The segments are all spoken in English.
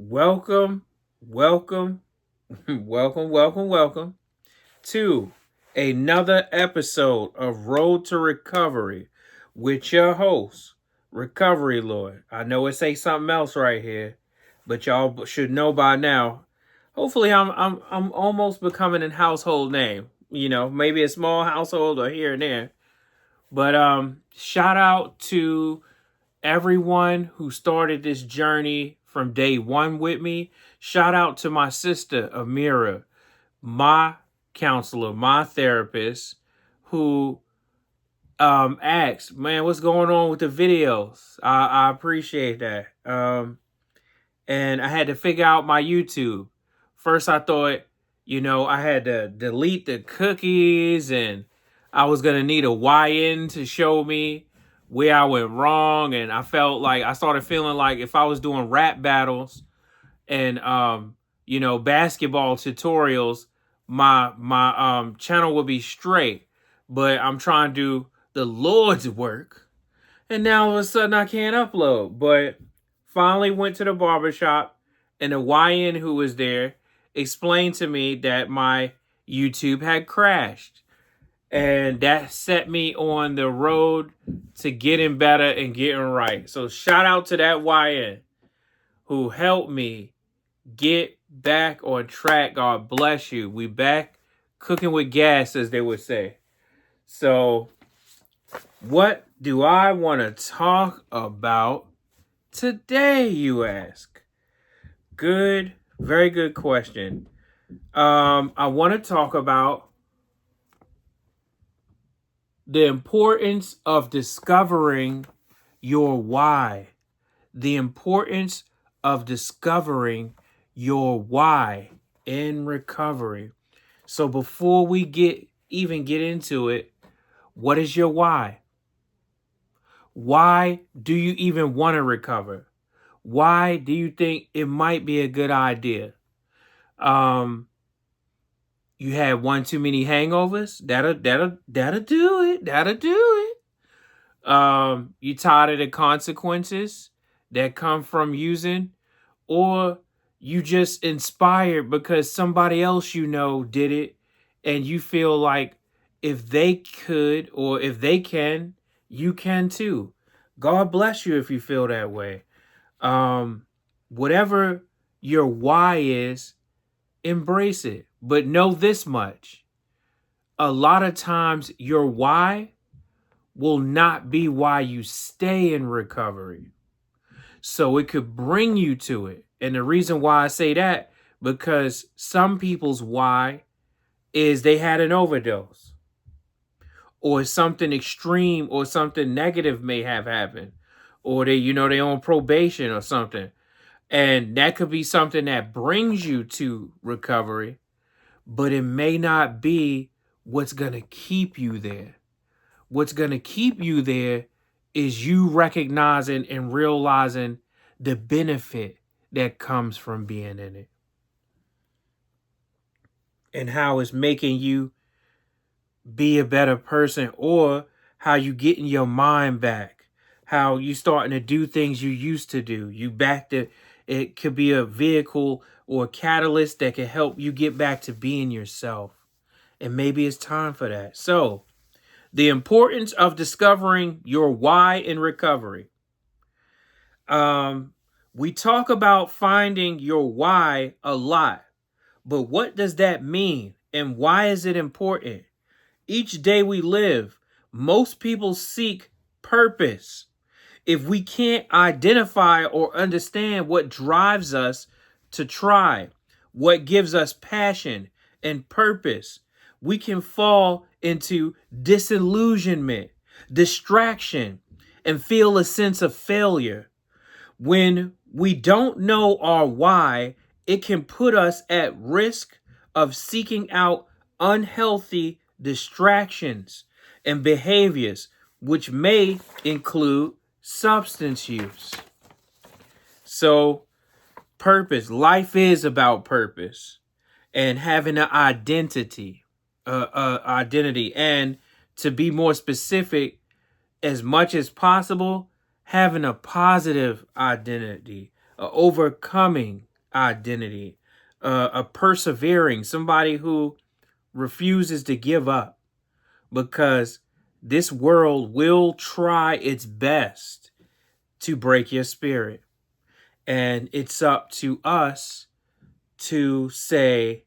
Welcome, welcome, welcome to another episode of Road to Recovery with your host, Recovery Lord. I know it say something else right here, but y'all should know by now. Hopefully, I'm almost becoming a household name. You know, maybe a small household or here and there. But shout out to everyone who started this journey from day one with me. Shout out to my sister, Amira, my counselor, my therapist, who asked, man, what's going on with the videos? I appreciate that. And I had to figure out my YouTube. First, I thought, I had to delete the cookies and I was going to need a YN to show me where I went wrong. And I started feeling like if I was doing rap battles and, basketball tutorials, my channel would be straight. But I'm trying to do the Lord's work. And now all of a sudden I can't upload. But finally went to the barbershop and the YN who was there explained to me that my YouTube had crashed. And that set me on the road to getting better and getting right. So shout out to that YN who helped me get back on track. God bless you. We back cooking with gas, as they would say. So what do I want to talk about today, you ask? Good, very good question. I want to talk about the importance of discovering your why. The importance of discovering your why in recovery. So before we get into it, what is your why? Why do you even want to recover? Why do you think it might be a good idea? You had one too many hangovers. That'll do it. That'll do it. You tired of the consequences that come from using, or you just inspired because somebody else did it, and you feel like if they could or if they can, you can too. God bless you if you feel that way. Whatever your why is, embrace it. But know this much. A lot of times your why will not be why you stay in recovery. So it could bring you to it. And the reason why I say that, because some people's why is they had an overdose, or something extreme or something negative may have happened, or they on probation or something. And that could be something that brings you to recovery, but it may not be what's going to keep you there. What's going to keep you there is you recognizing and realizing the benefit that comes from being in it, and how it's making you be a better person, or how you getting your mind back, how you starting to do things you used to do. It could be a vehicle or a catalyst that can help you get back to being yourself. And maybe it's time for that. So, the importance of discovering your why in recovery. We talk about finding your why a lot, but what does that mean? And why is it important? Each day we live, most people seek purpose. If we can't identify or understand what drives us to try, what gives us passion and purpose, we can fall into disillusionment, distraction, and feel a sense of failure. When we don't know our why, it can put us at risk of seeking out unhealthy distractions and behaviors, which may include substance use. So, purpose. Life is about purpose and having an identity. And to be more specific, as much as possible, having a positive identity, overcoming identity, a persevering, somebody who refuses to give up, because this world will try its best to break your spirit. And it's up to us to say,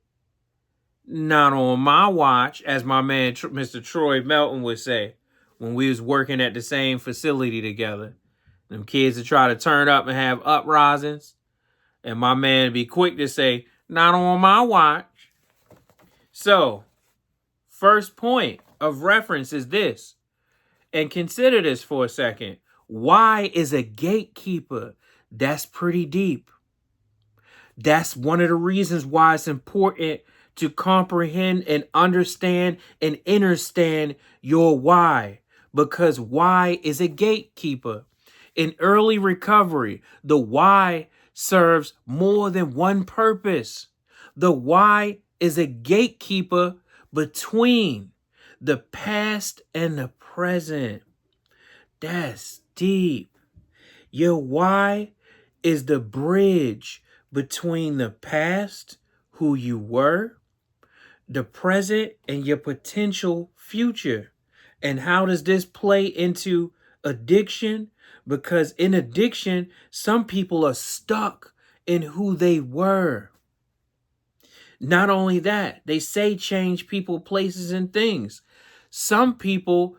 not on my watch, as my man Mr. Troy Melton would say when we was working at the same facility together. Them kids would try to turn up and have uprisings, and my man would be quick to say, not on my watch. So, first point of reference is this, and consider this for a second. Why is a gatekeeper? That's pretty deep. That's one of the reasons why it's important to comprehend and understand and understand your why. Because why is a gatekeeper. In early recovery, the why serves more than one purpose. The why is a gatekeeper between the past and the present. That's deep. Your why is the bridge between the past, who you were, the present, and your potential future. And how does this play into addiction? Because in addiction, some people are stuck in who they were. Not only that, they say change people, places, and things. Some people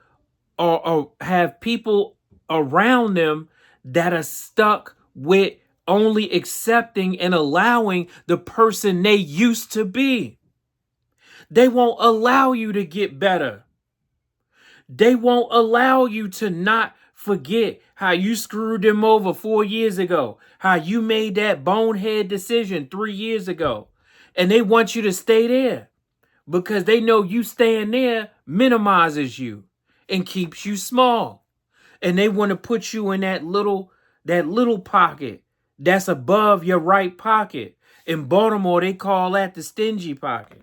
have people around them that are stuck with only accepting and allowing the person they used to be. They won't allow you to get better. They won't allow you to not forget how you screwed them over 4 years ago, how you made that bonehead decision 3 years ago. And they want you to stay there because they know you staying there minimizes you and keeps you small. And they want to put you in that little pocket that's above your right pocket. In Baltimore, they call that the stingy pocket.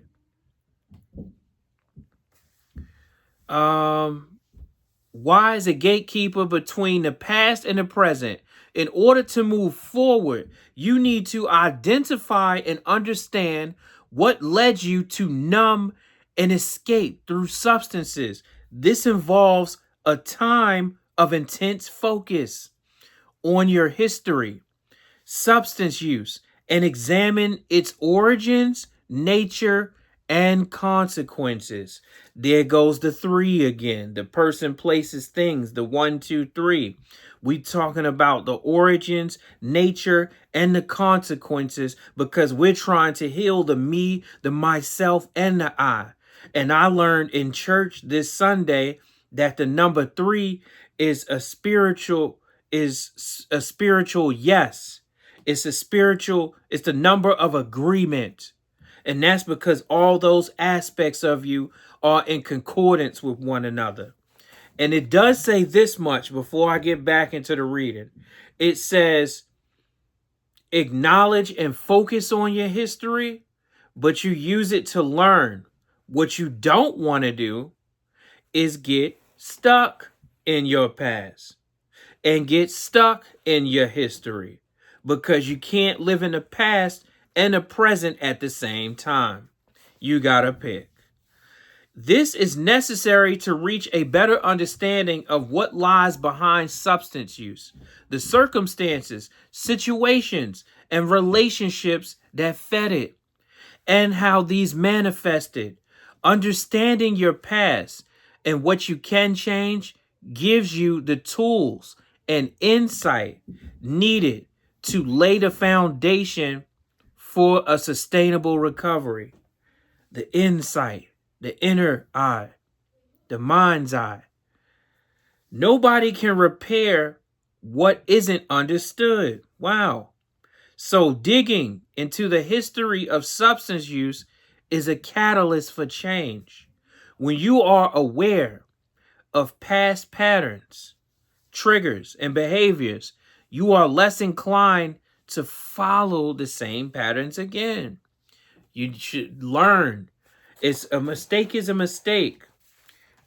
Why is a gatekeeper between the past and the present? In order to move forward, you need to identify and understand what led you to numb and escape through substances. This involves a time of intense focus on your history, substance use, and examine its origins, nature, and consequences. There goes the 3 again. The person, places, things. The 1, 2, 3. We talking about the origins, nature, and the consequences because we're trying to heal the me, the myself, and the I. And I learned in church this Sunday that the number 3 is a spiritual yes. It's the number of agreement. And that's because all those aspects of you are in concordance with one another. And it does say this much before I get back into the reading. It says, acknowledge and focus on your history, but you use it to learn. What you don't want to do is get stuck in your past and get stuck in your history because you can't live in the past and the present at the same time. You gotta pick. This is necessary to reach a better understanding of what lies behind substance use, the circumstances, situations, and relationships that fed it, and how these manifested. Understanding your past and what you can change gives you the tools and insight needed to lay the foundation for a sustainable recovery. The insight, the inner eye, the mind's eye. Nobody can repair what isn't understood. Wow. So digging into the history of substance use is a catalyst for change. When you are aware of past patterns, triggers, and behaviors, you are less inclined to follow the same patterns again. You should learn. A mistake is a mistake.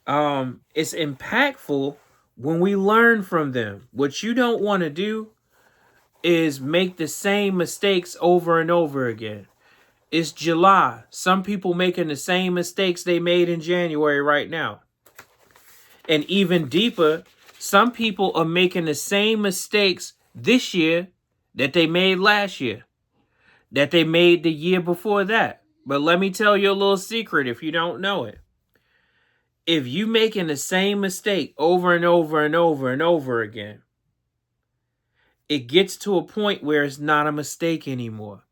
It's impactful when we learn from them. What you don't want to do is make the same mistakes over and over again. It's July. Some people making the same mistakes they made in January right now. And even deeper, some people are making the same mistakes this year that they made last year, that they made the year before that. But let me tell you a little secret if you don't know it. If you making the same mistake over and over and over and over again, it gets to a point where it's not a mistake anymore.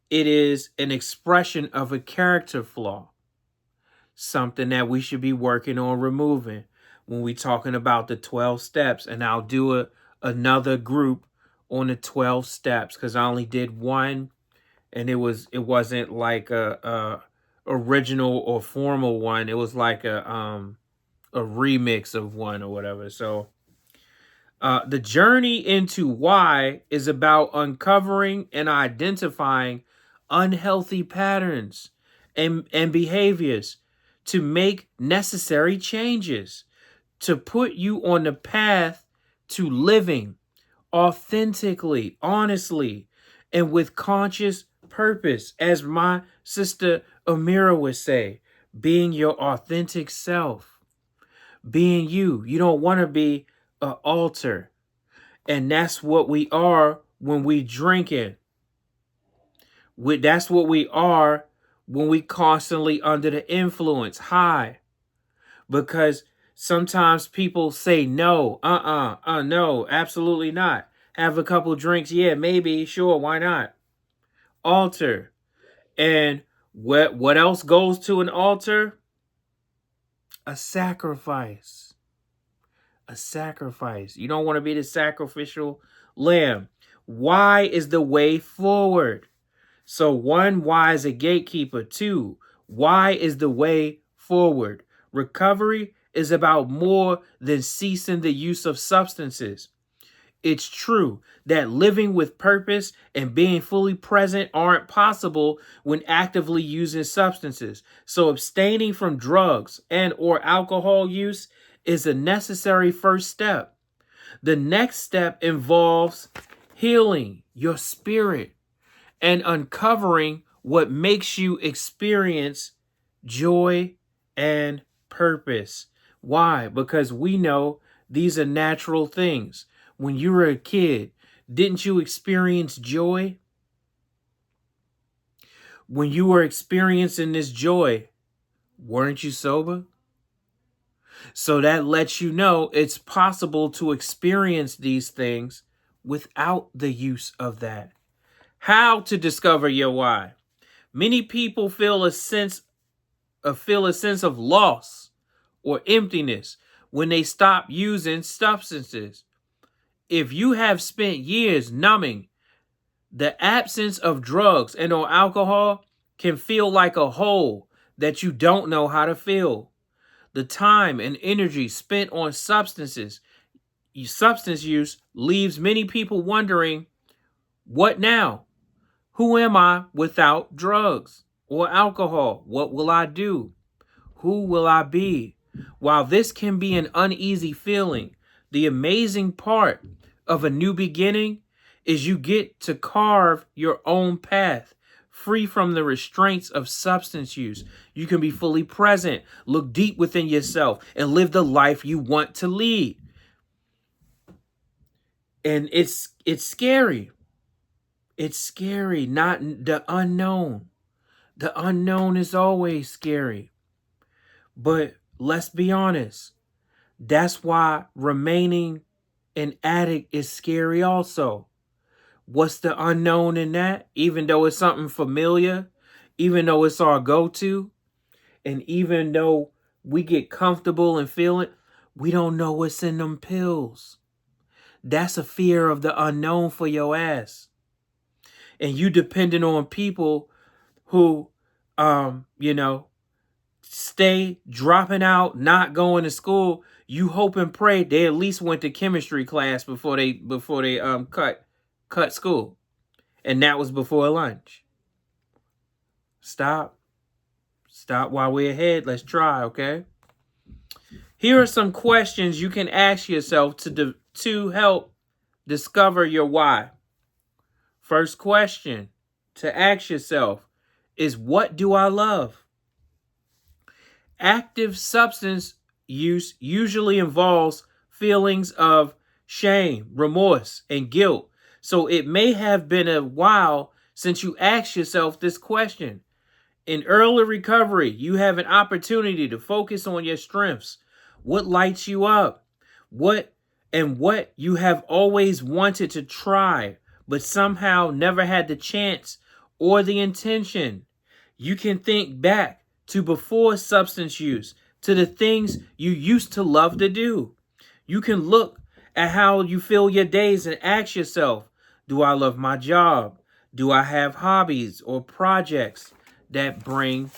It is an expression of a character flaw, something that we should be working on removing when we're talking about the 12 steps. And I'll do another group on the 12 steps because I only did one, and it wasn't like a original or formal one. It was like a remix of one or whatever. So the journey into why is about uncovering and identifying unhealthy patterns and behaviors to make necessary changes, to put you on the path to living authentically, honestly, and with conscious purpose, as my sister Amira would say, being your authentic self, being you. You don't want to be an alter. And that's what we are when we drinking. That's what we are when we constantly under the influence, high. Because sometimes people say no, no, absolutely not. Have a couple drinks, yeah, maybe, sure, why not? Altar. And what else goes to an altar? A sacrifice. A sacrifice. You don't want to be the sacrificial lamb. Why is the way forward? So 1, why is a gatekeeper? 2, why is the way forward? Recovery is about more than ceasing the use of substances. It's true that living with purpose and being fully present aren't possible when actively using substances. So abstaining from drugs and or alcohol use is a necessary first step. The next step involves healing your spirit and uncovering what makes you experience joy and purpose. Why? Because we know these are natural things. When you were a kid, didn't you experience joy? When you were experiencing this joy, weren't you sober? So that lets you know it's possible to experience these things without the use of that. How to discover your why? Many people feel a sense of loss or emptiness when they stop using substances. If you have spent years numbing, the absence of drugs and or alcohol can feel like a hole that you don't know how to fill. The time and energy spent on substance use leaves many people wondering, what now? Who am I without drugs or alcohol? What will I do? Who will I be? While this can be an uneasy feeling, the amazing part of a new beginning is you get to carve your own path, free from the restraints of substance use. You can be fully present, look deep within yourself, and live the life you want to lead. And it's scary. It's scary, not the unknown. The unknown is always scary. But let's be honest. That's why remaining an addict is scary also. What's the unknown in that? Even though it's something familiar, even though it's our go-to, and even though we get comfortable and feel it, we don't know what's in them pills. That's a fear of the unknown for your ass. And you depending on people who, stay dropping out, not going to school. You hope and pray they at least went to chemistry class before they cut school. And that was before lunch. Stop while we're ahead. Let's try, okay? Here are some questions you can ask yourself to help discover your why. First question to ask yourself is, what do I love? Active substance use usually involves feelings of shame, remorse, and guilt. So it may have been a while since you asked yourself this question. In early recovery, you have an opportunity to focus on your strengths. What lights you up? What you have always wanted to try, but somehow never had the chance or the intention. You can think back to before substance use, to the things you used to love to do. You can look at how you fill your days and ask yourself, do I love my job? Do I have hobbies or projects that bring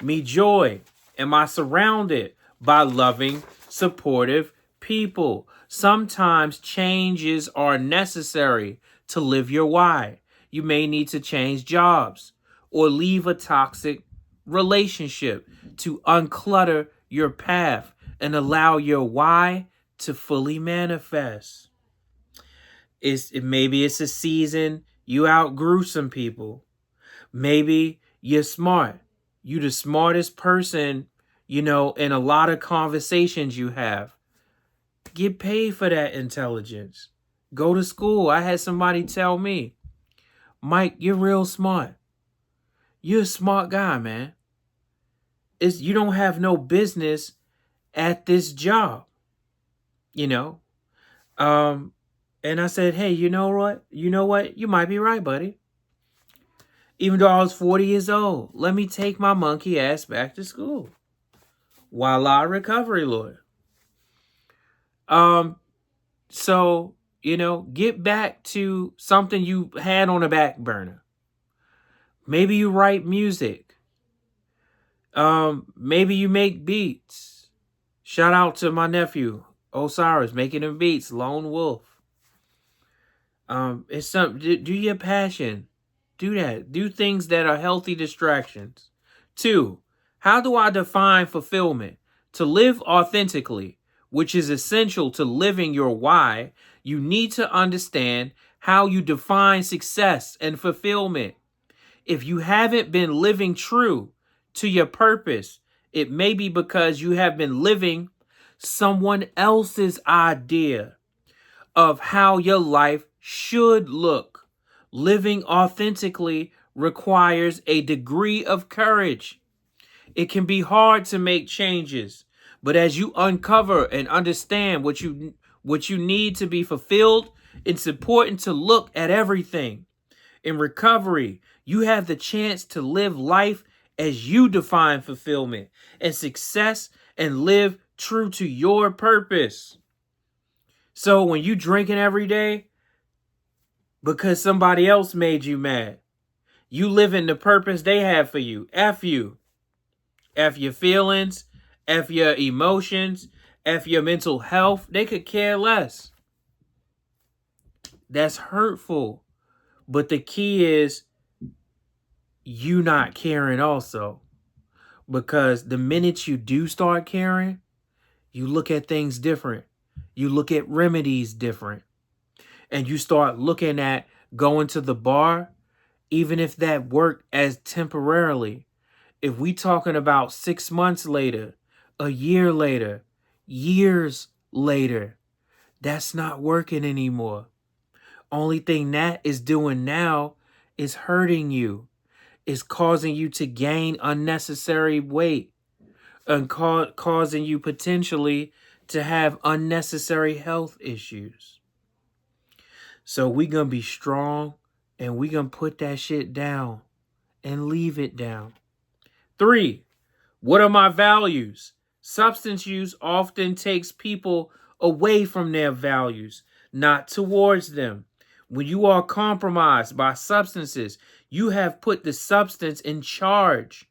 me joy? Am I surrounded by loving, supportive people? Sometimes changes are necessary to live your why. You may need to change jobs or leave a toxic relationship to unclutter your path and allow your why to fully manifest. Maybe it's a season you outgrew some people. Maybe you're smart. You the smartest person, in a lot of conversations you have. Get paid for that intelligence. Go to school. I had somebody tell me, Mike, you're real smart. You're a smart guy, man. You don't have no business at this job, And I said, hey, you know what? You might be right, buddy. Even though I was 40 years old, let me take my monkey ass back to school. Voila, recovery lawyer. So, get back to something you had on the back burner. Maybe you write music. Maybe you make beats. Shout out to my nephew, Osiris, making them beats, Lone Wolf. It's something, do your passion. Do that. Do things that are healthy distractions. 2, how do I define fulfillment? To live authentically, which is essential to living your why, you need to understand how you define success and fulfillment. If you haven't been living true to your purpose, it may be because you have been living someone else's idea of how your life should look. Living authentically requires a degree of courage. It can be hard to make changes, but as you uncover and understand what you need to be fulfilled, it's important to look at everything. In recovery, you have the chance to live life as you define fulfillment and success and live true to your purpose. So when you drinking every day because somebody else made you mad, you live in the purpose they have for you. F you. F your feelings, F your emotions, F your mental health. They could care less. That's hurtful. But the key is you not caring also. Because the minute you do start caring, you look at things different. You look at remedies different. And you start looking at going to the bar, even if that worked as temporarily. If we talking about 6 months later, a year later, years later, that's not working anymore. Only thing that is doing now is hurting you. Is causing you to gain unnecessary weight and causing you potentially to have unnecessary health issues. So we gonna be strong and we gonna put that shit down and leave it down. 3, what are my values? Substance use often takes people away from their values, not towards them. When you are compromised by substances, you have put the substance in charge.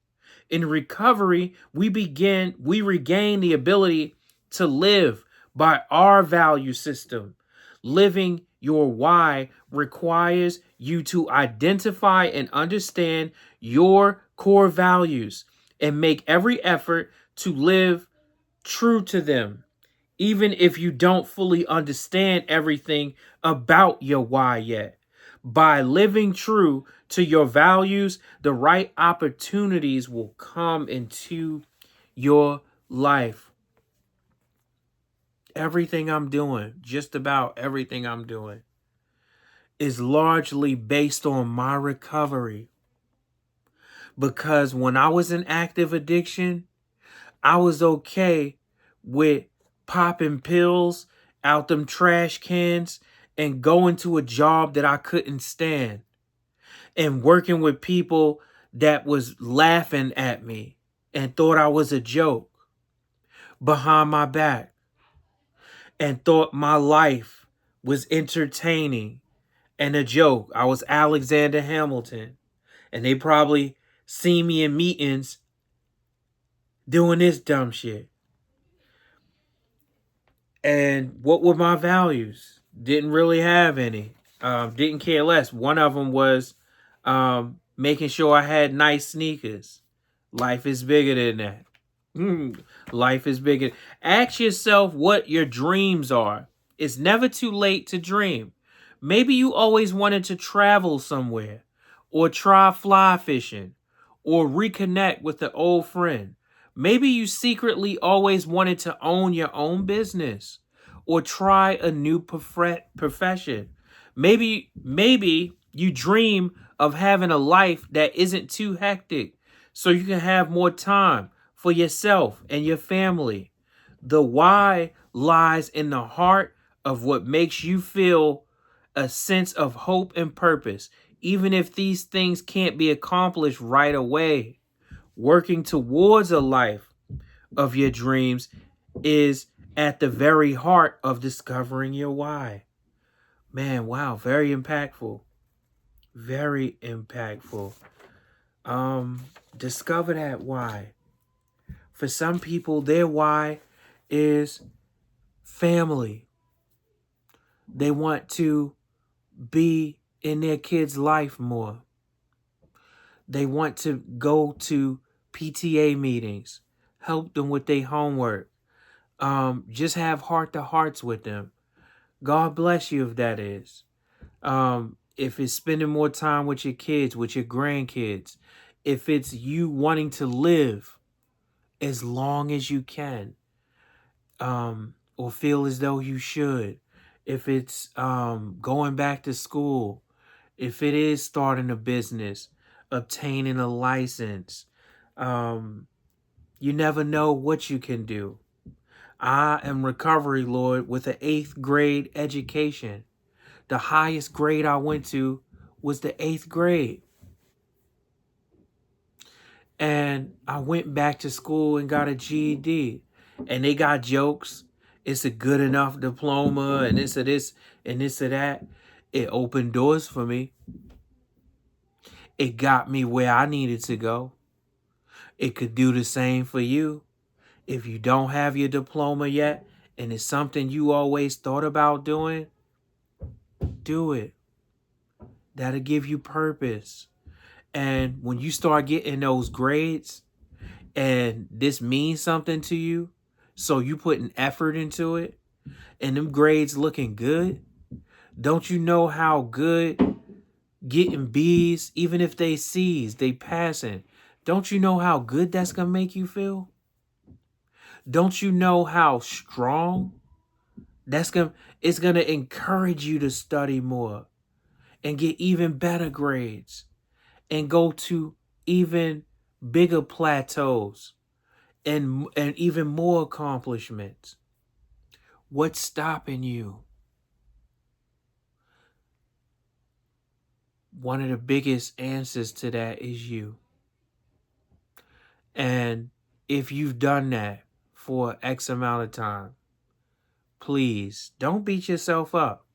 In recovery, we regain the ability to live by our value system. Living your why requires you to identify and understand your core values and make every effort to live true to them. even if you don't fully understand everything about your why yet. By living true to your values, the right opportunities will come into your life. Everything I'm doing, just about everything I'm doing, is largely based on my recovery. Because when I was in active addiction, I was okay with popping pills out them trash cans and going to a job that I couldn't stand and working with people that was laughing at me and thought I was a joke behind my back and thought my life was entertaining and a joke. I was Alexander Hamilton, and they probably see me in meetings doing this dumb shit. And what were my values? Didn't really have any. Didn't care less. One of them was making sure I had nice sneakers. Life is bigger than that. Life is bigger. Ask yourself what your dreams are. It's never too late to dream. Maybe you always wanted to travel somewhere, or try fly fishing, or reconnect with an old friend. Maybe you secretly always wanted to own your own business, or try a new profession. Maybe you dream of having a life that isn't too hectic, so you can have more time for yourself and your family. The why lies in the heart of what makes you feel a sense of hope and purpose, even if these things can't be accomplished right away. Working towards a life of your dreams is at the very heart of discovering your why. Man, wow, very impactful. Very impactful. Discover that why. For some people, their why is family. They want to be in their kids' life more. They want to go to PTA meetings, help them with their homework, just have heart-to-hearts with them. God bless you if that is. If it's spending more time with your kids, with your grandkids, if it's you wanting to live as long as you can, or feel as though you should, if it's going back to school, if it is starting a business, obtaining a license, you never know what you can do. I am Recovery Lord with an 8th grade education. The highest grade I went to was the 8th grade. And I went back to school and got a GED. And they got jokes. It's a good enough diploma and this or this and this or that. It opened doors for me. It got me where I needed to go. It could do the same for you. If you don't have your diploma yet and it's something you always thought about doing, do it. That'll give you purpose. And when you start getting those grades and this means something to you, so you put an effort into it and them grades looking good, don't you know how good getting B's, even if they C's, they passing, don't you know how good that's going to make you feel? Don't you know how strong it's going to encourage you to study more and get even better grades and go to even bigger plateaus and even more accomplishments? What's stopping you? One of the biggest answers to that is you. And if you've done that for X amount of time, please don't beat yourself up.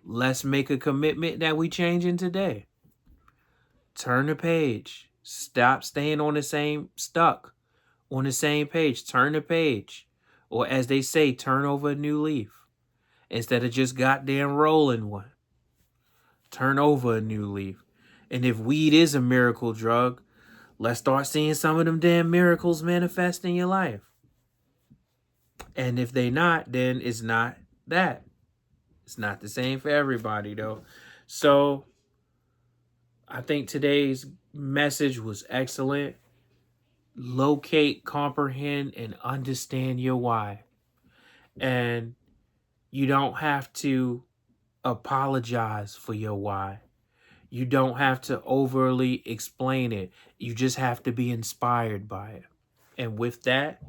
Let's make a commitment that we changing today. Turn the page. Stop staying stuck on the same page. Turn the page. Or as they say, turn over a new leaf. Instead of just goddamn rolling one. Turn over a new leaf. And if weed is a miracle drug, let's start seeing some of them damn miracles manifest in your life. And if they not, then it's not that. It's not the same for everybody, though. So I think today's message was excellent. Locate, comprehend, and understand your why. And you don't have to apologize for your why. You don't have to overly explain it. You just have to be inspired by it. And with that,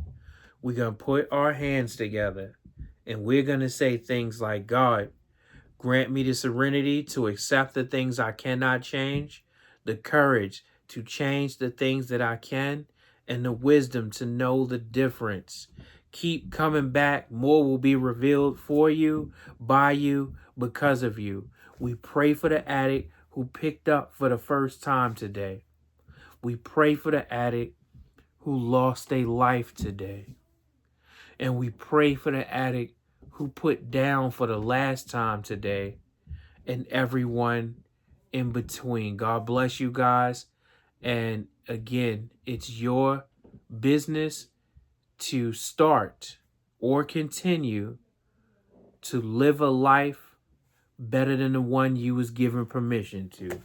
we're going to put our hands together and we're going to say things like, God, grant me the serenity to accept the things I cannot change, the courage to change the things that I can, and the wisdom to know the difference. Keep coming back. More will be revealed for you, by you, because of you. We pray for the addict who picked up for the first time today. We pray for the addict who lost their life today. And we pray for the addict who put down for the last time today, and everyone in between. God bless you guys. And again, it's your business to start or continue to live a life better than the one you was given permission to.